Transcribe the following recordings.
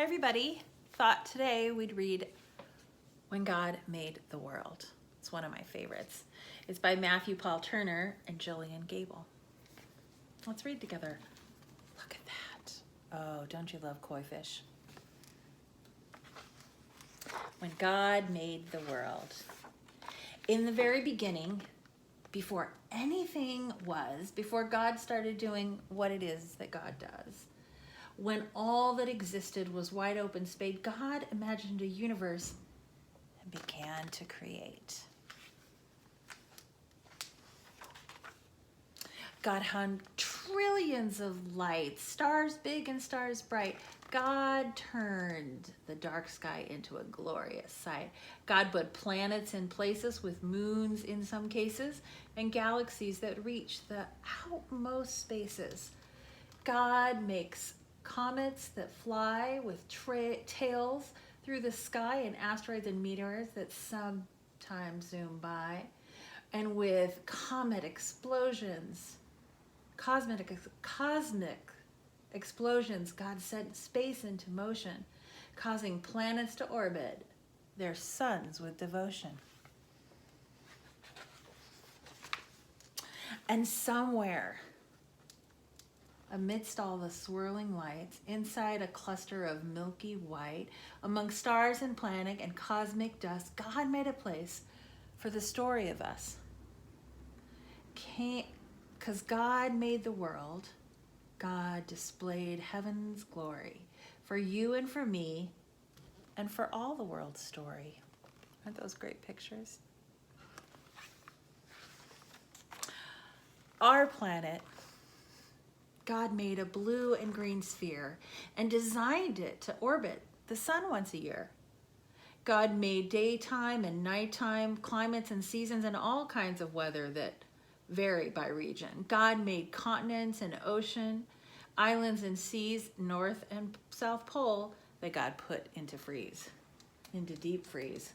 Hi everybody. Thought today we'd read When God Made the World. It's one of my favorites. It's by Matthew Paul Turner and Jillian Gable. Let's read together. Look at that. Oh, don't you love koi fish? When God made the world. In the very beginning, before anything was, before God started doing what it is that God does, when all that existed was wide open space, God imagined a universe and began to create. God hung trillions of lights, stars big and stars bright. God turned the dark sky into a glorious sight. God put planets in places with moons in some cases and galaxies that reach the outmost spaces. God makes comets that fly with tails through the sky and asteroids and meteors that sometimes zoom by. And with comet explosions, cosmic explosions, God set space into motion, causing planets to orbit their suns with devotion. And somewhere, amidst all the swirling lights, inside a cluster of milky white, among stars and planet and cosmic dust, God made a place for the story of us. Because God made the world, God displayed heaven's glory for you and for me and for all the world's story. Aren't those great pictures? Our planet, God made a blue and green sphere and designed it to orbit the sun once a year. God made daytime and nighttime, climates and seasons, and all kinds of weather that vary by region. God made continents and ocean, islands and seas, North and South Pole, that God put into deep freeze.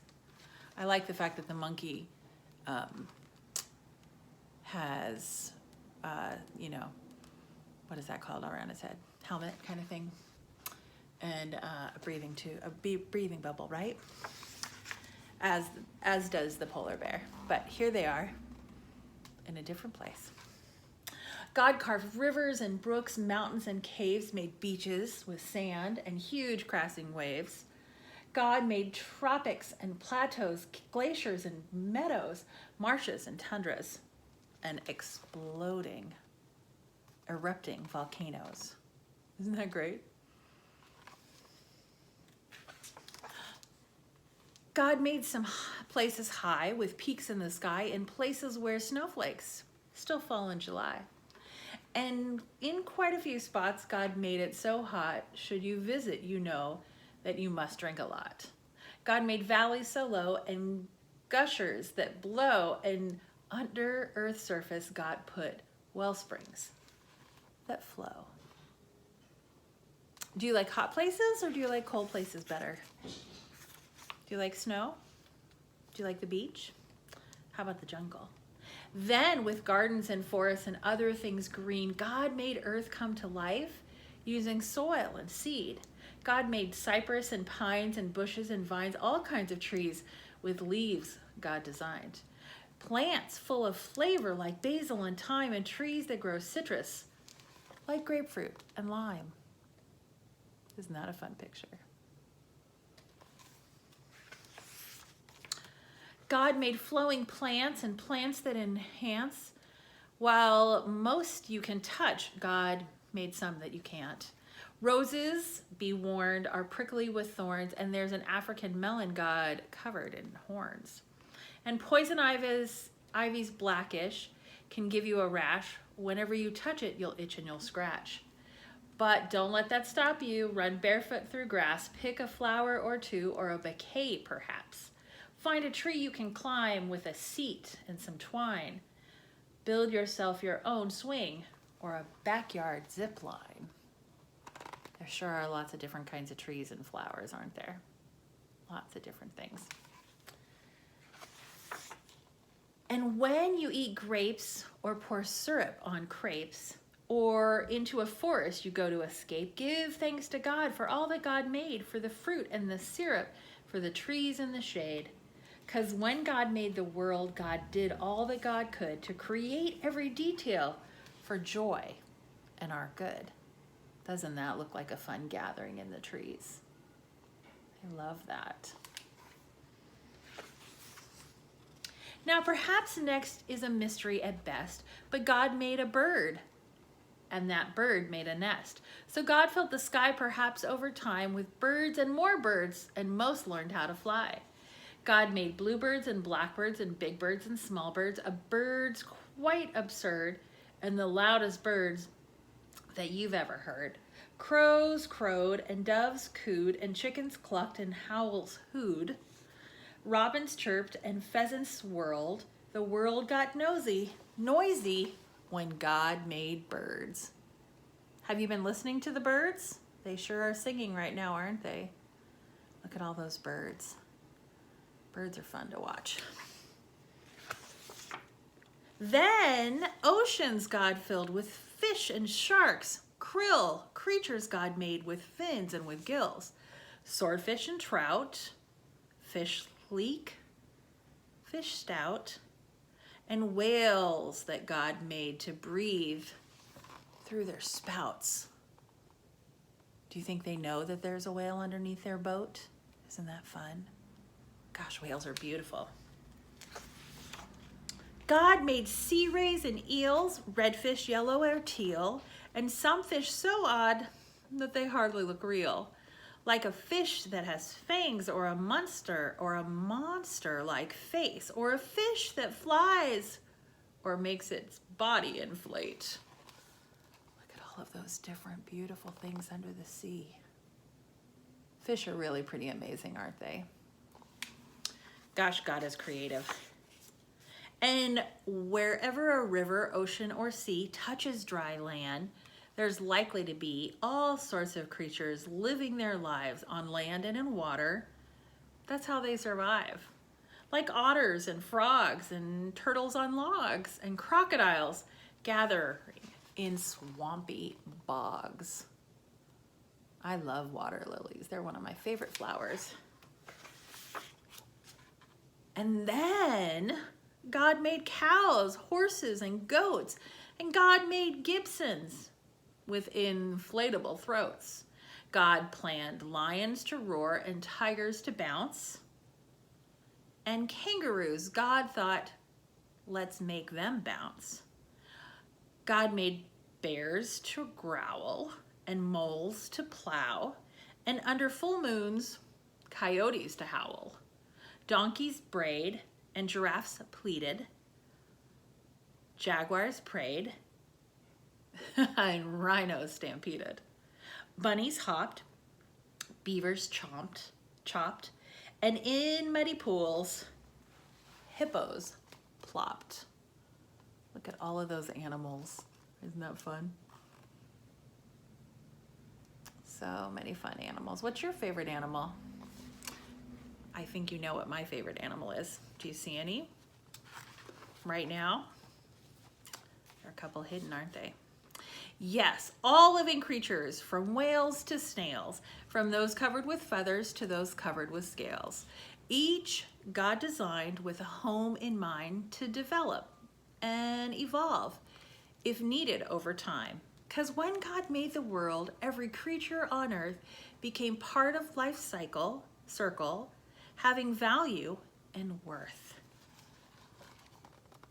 I like the fact that the monkey has, what is that called around its head? Helmet kind of thing. And a breathing bubble, right? As does the polar bear. But here they are in a different place. God carved rivers and brooks, mountains and caves, made beaches with sand and huge crashing waves. God made tropics and plateaus, glaciers and meadows, marshes and tundras, and erupting volcanoes. Isn't that great? God made some places high with peaks in the sky and places where snowflakes still fall in July. And in quite a few spots, God made it so hot, should you visit, you know that you must drink a lot. God made valleys so low and gushers that blow, and under Earth's surface, God put well springs that flow. Do you like hot places or do you like cold places better? Do you like snow? Do you like the beach? How about the jungle? Then with gardens and forests and other things green, God made earth come to life using soil and seed. God made cypress and pines and bushes and vines, all kinds of trees with leaves God designed. Plants full of flavor like basil and thyme, and trees that grow citrus like grapefruit and lime. Isn't that a fun picture? God made flowing plants and plants that enhance. While most you can touch, God made some that you can't. Roses, be warned, are prickly with thorns, and there's an African melon God covered in horns. And poison ivy's blackish, can give you a rash. Whenever you touch it, you'll itch and you'll scratch. But don't let that stop you. Run barefoot through grass, pick a flower or two, or a bouquet perhaps. Find a tree you can climb with a seat and some twine. Build yourself your own swing or a backyard zip line. There sure are lots of different kinds of trees and flowers, aren't there? Lots of different things. And when you eat grapes or pour syrup on crepes, or into a forest you go to escape. Give thanks to God for all that God made, for the fruit and the syrup, for the trees and the shade. Because when God made the world, God did all that God could to create every detail for joy and our good. Doesn't that look like a fun gathering in the trees? I love that. Now, perhaps next is a mystery at best, but God made a bird, and that bird made a nest. So God filled the sky perhaps over time with birds, and most learned how to fly. God made bluebirds and blackbirds and big birds and small birds, birds quite absurd, and the loudest birds that you've ever heard. Crows crowed, and doves cooed, and chickens clucked, and owls hooed. Robins chirped, and pheasants swirled. The world got noisy when God made birds. Have you been listening to the birds? They sure are singing right now, aren't they? Look at all those birds. Birds are fun to watch. Then oceans God filled with fish and sharks, krill, creatures God made with fins and with gills, swordfish and trout, fish leek, fish stout, and whales that God made to breathe through their spouts. Do you think they know that there's a whale underneath their boat? Isn't that fun? Gosh, whales are beautiful. God made sea rays and eels, redfish, yellow or teal, and some fish so odd that they hardly look real. Like a fish that has fangs, or a monster-like face, or a fish that flies or makes its body inflate. Look at all of those different beautiful things under the sea. Fish are really pretty amazing, aren't they? Gosh, God is creative. And wherever a river, ocean, or sea touches dry land, there's likely to be all sorts of creatures living their lives on land and in water. That's how they survive. Like otters and frogs and turtles on logs and crocodiles gathering in swampy bogs. I love water lilies. They're one of my favorite flowers. And then God made cows, horses, and goats. And God made Gibsons with inflatable throats. God planned lions to roar and tigers to bounce. And kangaroos, God thought, let's make them bounce. God made bears to growl and moles to plow, and under full moons, coyotes to howl. Donkeys brayed and giraffes pleated. Jaguars prayed and rhinos stampeded. Bunnies hopped, beavers chopped, and in muddy pools, hippos plopped. Look at all of those animals. Isn't that fun? So many fun animals. What's your favorite animal? I think you know what my favorite animal is. Do you see any right now? There are a couple hidden, aren't they? Yes, all living creatures, from whales to snails, from those covered with feathers to those covered with scales. Each God designed with a home in mind to develop and evolve, if needed, over time. Because when God made the world, every creature on earth became part of life's circle, having value and worth.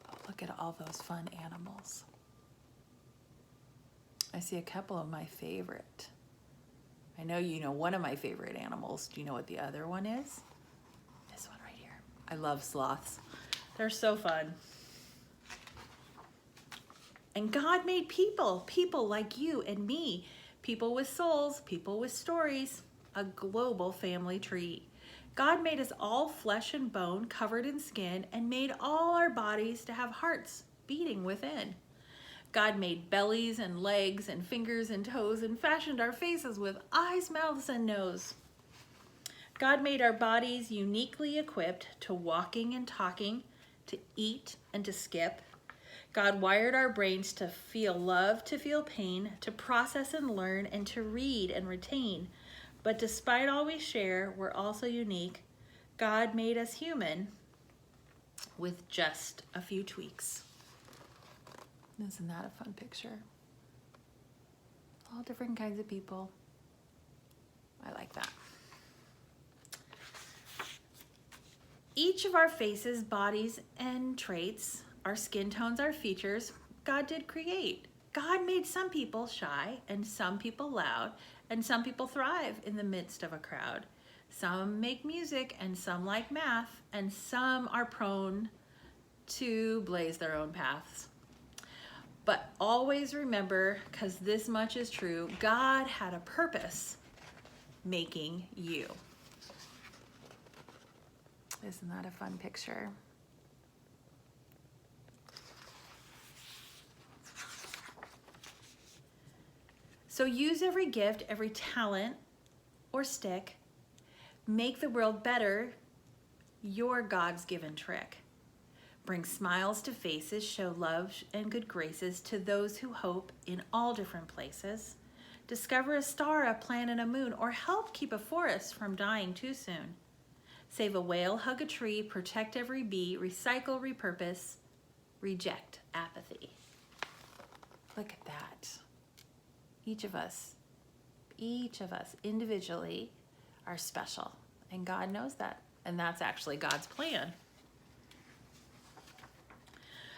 Oh, look at all those fun animals. I see a couple of my favorite. I know you know one of my favorite animals. Do you know what the other one is? This one right here. I love sloths. They're so fun. And God made people like you and me, people with souls, people with stories, a global family tree. God made us all flesh and bone, covered in skin, and made all our bodies to have hearts beating within. God made bellies and legs and fingers and toes and fashioned our faces with eyes, mouths, and nose. God made our bodies uniquely equipped to walking and talking, to eat and to skip. God wired our brains to feel love, to feel pain, to process and learn, and to read and retain. But despite all we share, we're also unique. God made us human with just a few tweaks. Isn't that a fun picture? All different kinds of people. I like that. Each of our faces, bodies, and traits, our skin tones, our features, God did create. God made some people shy and some people loud, and some people thrive in the midst of a crowd. Some make music and some like math, and some are prone to blaze their own paths. But always remember, because this much is true, God had a purpose making you. Isn't that a fun picture? So use every gift, every talent or stick. Make the world better, your God's given trick. Bring smiles to faces, show love and good graces to those who hope in all different places. Discover a star, a planet, a moon, or help keep a forest from dying too soon. Save a whale, hug a tree, protect every bee, recycle, repurpose, reject apathy. Look at that. Each of us individually are special, and God knows that, and that's actually God's plan.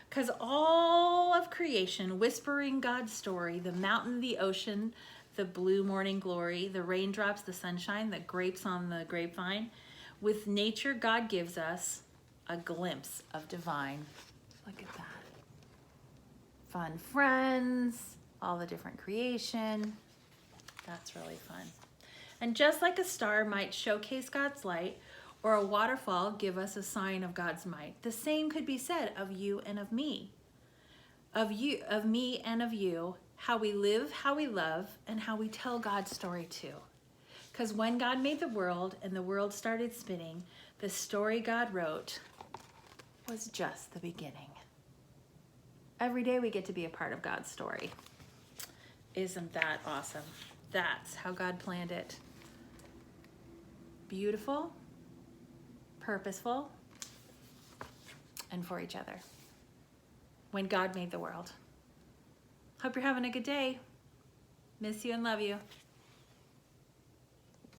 Because all of creation, whispering God's story, the mountain, the ocean, the blue morning glory, the raindrops, the sunshine, the grapes on the grapevine, with nature, God gives us a glimpse of divine. Look at that. Fun friends, all the different creation. That's really fun. And just like a star might showcase God's light, or a waterfall give us a sign of God's might, the same could be said of you and of me. Of me and of you, how we live, how we love, and how we tell God's story too. Because when God made the world and the world started spinning, the story God wrote was just the beginning. Every day we get to be a part of God's story. Isn't that awesome? That's how God planned it. Beautiful, purposeful, and for each other. When God made the world. Hope you're having a good day. Miss you and love you.